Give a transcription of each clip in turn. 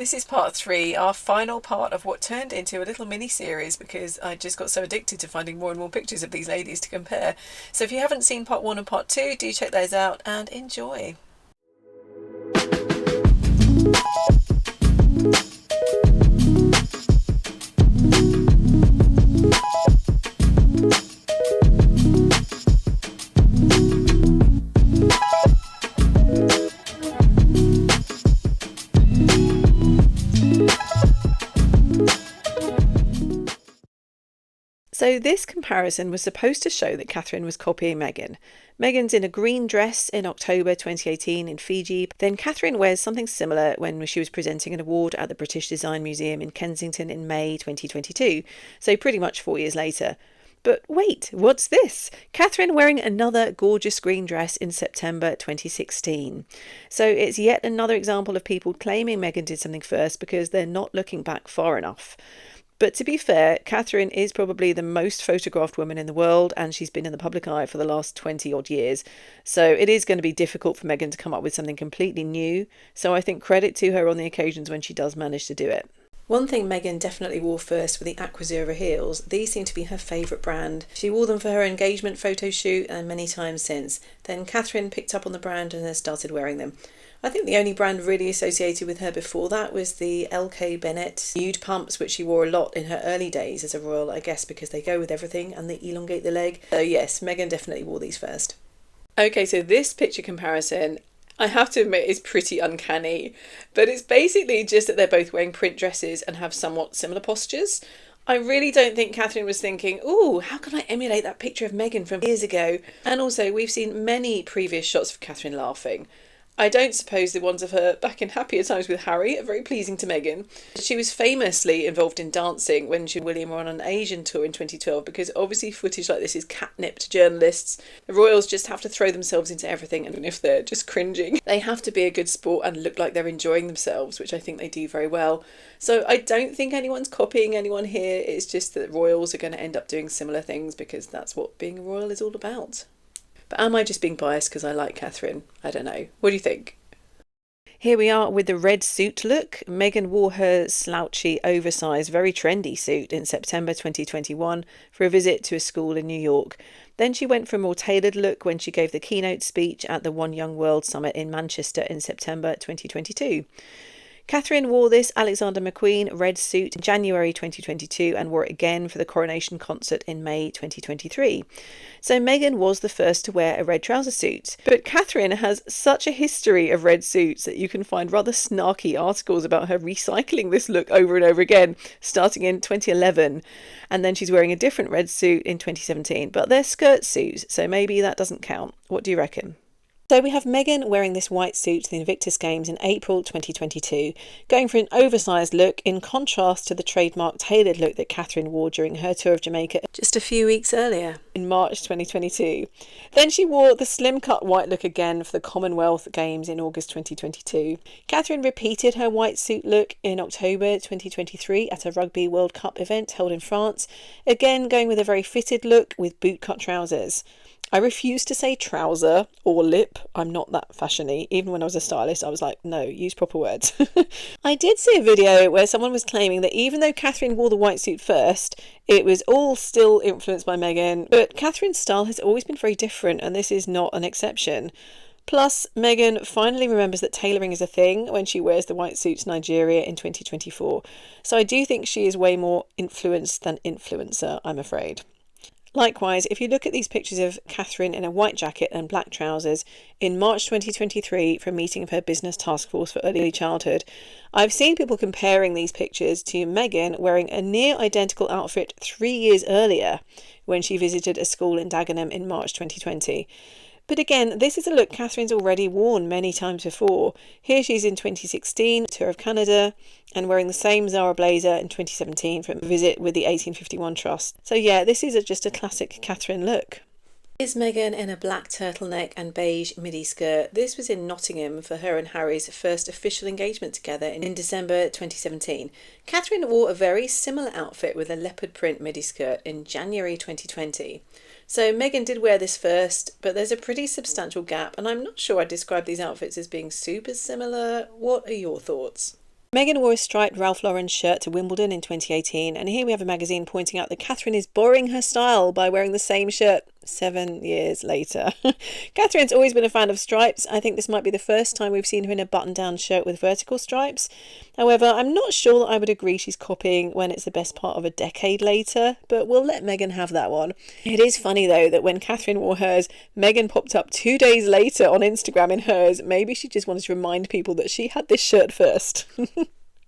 This is part 3, our final part of what turned into a little mini-series because I just got so addicted to finding more and more pictures of these ladies to compare. So if you haven't seen part 1 and part 2, do check those out and enjoy. So this comparison was supposed to show that Catherine was copying Meghan. Meghan's in a green dress in October 2018 in Fiji. Then Catherine wears something similar when she was presenting an award at the British Design Museum in Kensington in May 2022. So pretty much 4 years later. But wait, what's this? Catherine wearing another gorgeous green dress in September 2016. So it's yet another example of people claiming Meghan did something first because they're not looking back far enough. But to be fair, Catherine is probably the most photographed woman in the world, and she's been in the public eye for the last 20 odd years. So it is going to be difficult for Meghan to come up with something completely new. So I think credit to her on the occasions when she does manage to do it. One thing Meghan definitely wore first were the Aquazzura heels. These seem to be her favourite brand. She wore them for her engagement photo shoot and many times since. Then Catherine picked up on the brand and has started wearing them. I think the only brand really associated with her before that was the LK Bennett nude pumps, which she wore a lot in her early days as a royal, I guess because they go with everything and they elongate the leg. So yes, Meghan definitely wore these first. Okay, so this picture comparison, I have to admit, is pretty uncanny, but it's basically just that they're both wearing print dresses and have somewhat similar postures. I really don't think Catherine was thinking, ooh, how can I emulate that picture of Meghan from years ago? And also, we've seen many previous shots of Catherine laughing. I don't suppose the ones of her back in happier times with Harry are very pleasing to Meghan. She was famously involved in dancing when she and William were on an Asian tour in 2012 because obviously footage like this is catnip to journalists. The royals just have to throw themselves into everything, and if they're just cringing, they have to be a good sport and look like they're enjoying themselves, which I think they do very well. So I don't think anyone's copying anyone here. It's just that royals are going to end up doing similar things because that's what being a royal is all about. But am I just being biased because I like Catherine? I don't know. What do you think? Here we are with the red suit look. Meghan wore her slouchy, oversized, very trendy suit in September 2021 for a visit to a school in New York. Then she went for a more tailored look when she gave the keynote speech at the One Young World Summit in Manchester in September 2022. Catherine wore this Alexander McQueen red suit in January 2022 and wore it again for the coronation concert in May 2023. So Meghan was the first to wear a red trouser suit. But Catherine has such a history of red suits that you can find rather snarky articles about her recycling this look over and over again, starting in 2011. And then she's wearing a different red suit in 2017. But they're skirt suits, so maybe that doesn't count. What do you reckon? So we have Meghan wearing this white suit to the Invictus Games in April 2022, going for an oversized look in contrast to the trademark tailored look that Catherine wore during her tour of Jamaica just a few weeks earlier, in March 2022. Then she wore the slim cut white look again for the Commonwealth Games in August 2022. Catherine repeated her white suit look in October 2023 at a Rugby World Cup event held in France, again going with a very fitted look with boot-cut trousers. I refuse to say trouser or lip. I'm not that fashiony. Even when I was a stylist, I was like, no, use proper words. I did see a video where someone was claiming that even though Catherine wore the white suit first, it was all still influenced by Meghan. But Catherine's style has always been very different, and this is not an exception. Plus, Meghan finally remembers that tailoring is a thing when she wears the white suit to Nigeria in 2024. So I do think she is way more influenced than influencer, I'm afraid. Likewise, if you look at these pictures of Catherine in a white jacket and black trousers in March 2023 for a meeting of her business task force for early childhood, I've seen people comparing these pictures to Meghan wearing a near identical outfit 3 years earlier when she visited a school in Dagenham in March 2020. But again, this is a look Catherine's already worn many times before. Here she's in 2016, tour of Canada, and wearing the same Zara blazer in 2017 from a visit with the 1851 Trust. So yeah, this is just a classic Catherine look. Here's Meghan in a black turtleneck and beige midi skirt. This was in Nottingham for her and Harry's first official engagement together in December 2017. Catherine wore a very similar outfit with a leopard print midi skirt in January 2020. So Meghan did wear this first, but there's a pretty substantial gap, and I'm not sure I'd describe these outfits as being super similar. What are your thoughts? Meghan wore a striped Ralph Lauren shirt to Wimbledon in 2018, and here we have a magazine pointing out that Catherine is borrowing her style by wearing the same shirt 7 years later. Catherine's always been a fan of stripes. I think this might be the first time we've seen her in a button-down shirt with vertical stripes. However, I'm not sure that I would agree she's copying when it's the best part of a decade later, but we'll let Meghan have that one. It is funny though that when Catherine wore hers, Meghan popped up 2 days later on Instagram in hers. Maybe she just wanted to remind people that she had this shirt first.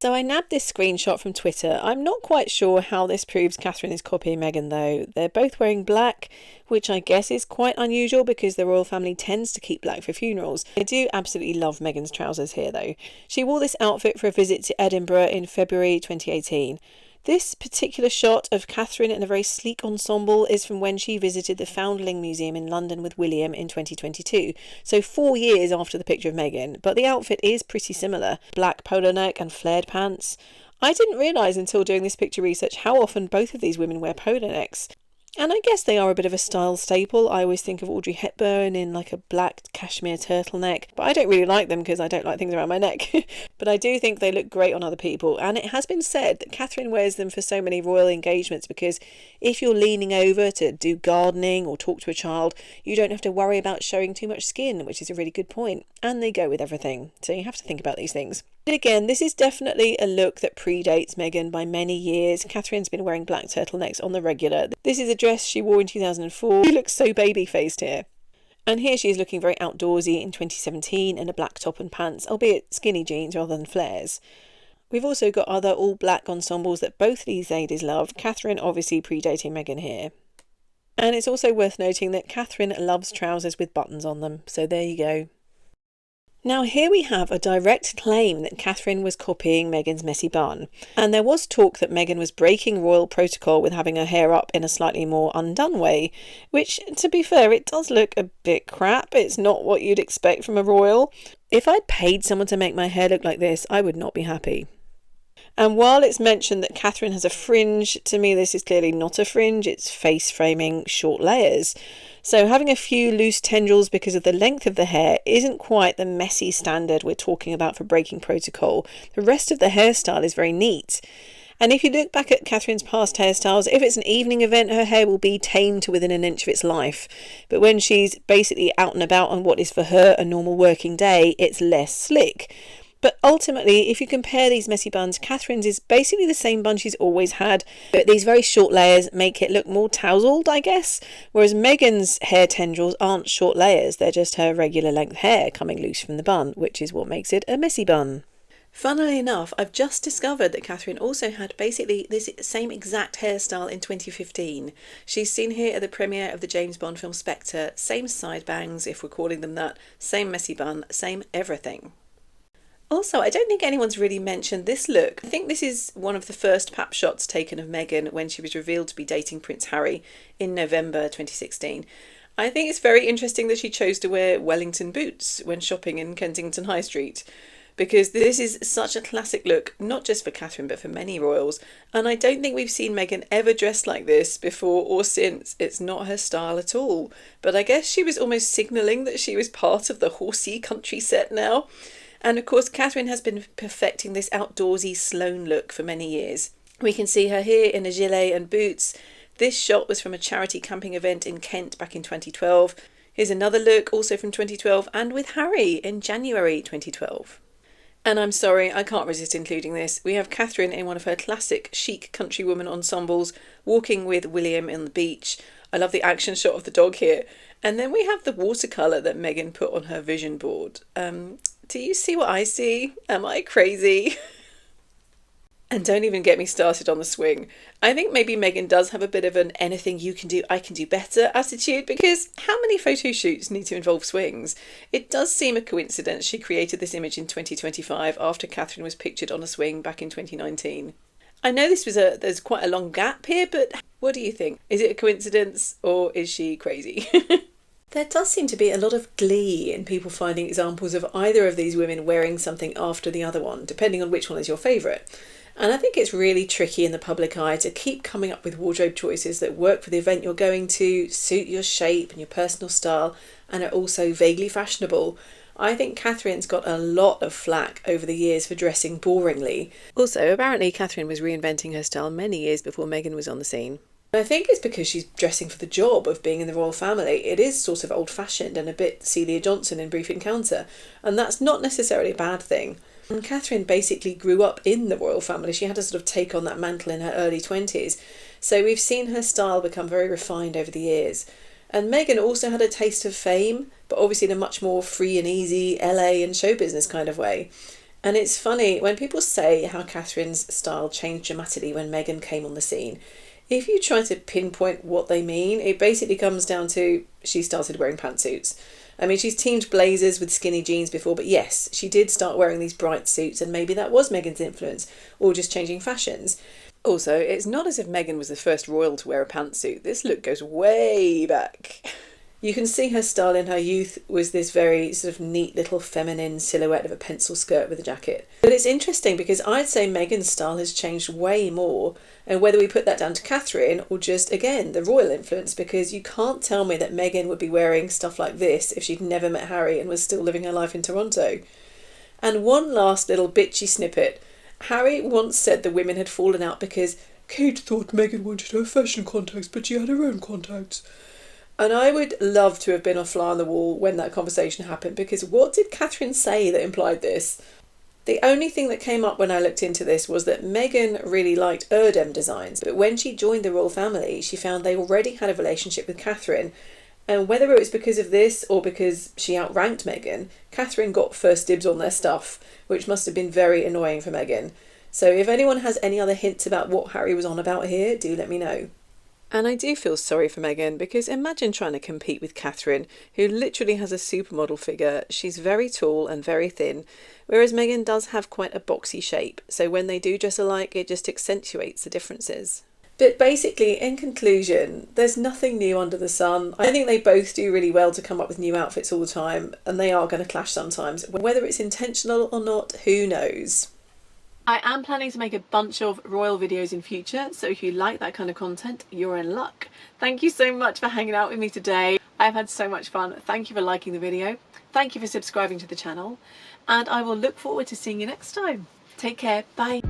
So I nabbed this screenshot from Twitter. I'm not quite sure how this proves Catherine is copying Meghan though. They're both wearing black, which I guess is quite unusual because the royal family tends to keep black for funerals. I do absolutely love Meghan's trousers here though. She wore this outfit for a visit to Edinburgh in February 2018. This particular shot of Catherine in a very sleek ensemble is from when she visited the Foundling Museum in London with William in 2022, so 4 years after the picture of Meghan, but the outfit is pretty similar. Black polo neck and flared pants. I didn't realise until doing this picture research how often both of these women wear polo necks. And I guess they are a bit of a style staple. I always think of Audrey Hepburn in like a black cashmere turtleneck, but I don't really like them because I don't like things around my neck. But I do think they look great on other people, and it has been said that Catherine wears them for so many royal engagements because if you're leaning over to do gardening or talk to a child, you don't have to worry about showing too much skin, which is a really good point. And they go with everything, so you have to think about these things. But again, this is definitely a look that predates Meghan by many years. Catherine's been wearing black turtlenecks on the regular. This is a dress she wore in 2004. She looks so baby-faced here. And here she is looking very outdoorsy in 2017 in a black top and pants, albeit skinny jeans rather than flares. We've also got other all-black ensembles that both these ladies love. Catherine obviously predating Meghan here. And it's also worth noting that Catherine loves trousers with buttons on them, so there you go. Now here we have a direct claim that Catherine was copying Meghan's messy bun, and there was talk that Meghan was breaking royal protocol with having her hair up in a slightly more undone way, which, to be fair, it does look a bit crap. It's not what you'd expect from a royal. If I'd paid someone to make my hair look like this, I would not be happy. And while it's mentioned that Catherine has a fringe, to me this is clearly not a fringe, it's face framing short layers. So having a few loose tendrils because of the length of the hair isn't quite the messy standard we're talking about for breaking protocol. The rest of the hairstyle is very neat. And if you look back at Catherine's past hairstyles, if it's an evening event, her hair will be tamed to within an inch of its life. But when she's basically out and about on what is for her a normal working day, it's less slick. But ultimately, if you compare these messy buns, Catherine's is basically the same bun she's always had, but these very short layers make it look more tousled, I guess, whereas Meghan's hair tendrils aren't short layers, they're just her regular length hair coming loose from the bun, which is what makes it a messy bun. Funnily enough, I've just discovered that Catherine also had basically this same exact hairstyle in 2015. She's seen here at the premiere of the James Bond film Spectre, same side bangs, if we're calling them that, same messy bun, same everything. Also, I don't think anyone's really mentioned this look. I think this is one of the first pap shots taken of Meghan when she was revealed to be dating Prince Harry in November 2016. I think it's very interesting that she chose to wear Wellington boots when shopping in Kensington High Street, because this is such a classic look, not just for Catherine but for many royals, and I don't think we've seen Meghan ever dressed like this before or since. It's not her style at all, but I guess she was almost signalling that she was part of the horsey country set now. And of course, Catherine has been perfecting this outdoorsy Sloane look for many years. We can see her here in a gilet and boots. This shot was from a charity camping event in Kent back in 2012. Here's another look, also from 2012, and with Harry in January 2012. And I'm sorry, I can't resist including this. We have Catherine in one of her classic chic countrywoman ensembles, walking with William on the beach. I love the action shot of the dog here. And then we have the watercolour that Meghan put on her vision board. Do you see what I see? Am I crazy? And don't even get me started on the swing. I think maybe Meghan does have a bit of an anything you can do, I can do better attitude, because how many photo shoots need to involve swings? It does seem a coincidence she created this image in 2025 after Catherine was pictured on a swing back in 2019. I know there's quite a long gap here, but what do you think? Is it a coincidence or is she crazy? There does seem to be a lot of glee in people finding examples of either of these women wearing something after the other one, depending on which one is your favourite. And I think it's really tricky in the public eye to keep coming up with wardrobe choices that work for the event you're going to, suit your shape and your personal style, and are also vaguely fashionable. I think Catherine's got a lot of flack over the years for dressing boringly. Also, apparently Catherine was reinventing her style many years before Meghan was on the scene. I think it's because she's dressing for the job of being in the royal family. It is sort of old-fashioned and a bit Celia Johnson in Brief Encounter, and that's not necessarily a bad thing. And Catherine basically grew up in the royal family. She had to sort of take on that mantle in her early 20s. So we've seen her style become very refined over the years. And Meghan also had a taste of fame, but obviously in a much more free and easy LA and show business kind of way. And it's funny, when people say how Catherine's style changed dramatically when Meghan came on the scene, if you try to pinpoint what they mean, it basically comes down to she started wearing pantsuits. I mean, she's teamed blazers with skinny jeans before, but yes, she did start wearing these bright suits, and maybe that was Meghan's influence, or just changing fashions. Also, it's not as if Meghan was the first royal to wear a pantsuit. This look goes way back. You can see her style in her youth was this very sort of neat little feminine silhouette of a pencil skirt with a jacket. But it's interesting because I'd say Meghan's style has changed way more, and whether we put that down to Catherine or just, again, the royal influence, because you can't tell me that Meghan would be wearing stuff like this if she'd never met Harry and was still living her life in Toronto. And one last little bitchy snippet. Harry once said the women had fallen out because Kate thought Meghan wanted her fashion contacts, but she had her own contacts. And I would love to have been a fly on the wall when that conversation happened, because what did Catherine say that implied this? The only thing that came up when I looked into this was that Meghan really liked Erdem designs, but when she joined the royal family, she found they already had a relationship with Catherine. And whether it was because of this or because she outranked Meghan, Catherine got first dibs on their stuff, which must have been very annoying for Meghan. So if anyone has any other hints about what Harry was on about here, do let me know. And I do feel sorry for Meghan, because imagine trying to compete with Catherine, who literally has a supermodel figure. She's very tall and very thin, whereas Meghan does have quite a boxy shape, so when they do dress alike, it just accentuates the differences. But basically, in conclusion, there's nothing new under the sun. I think they both do really well to come up with new outfits all the time, and they are going to clash sometimes. Whether it's intentional or not, who knows? I am planning to make a bunch of royal videos in future, so if you like that kind of content, you're in luck. Thank you so much for hanging out with me today. I've had so much fun. Thank you for liking the video. Thank you for subscribing to the channel, and I will look forward to seeing you next time. Take care. Bye.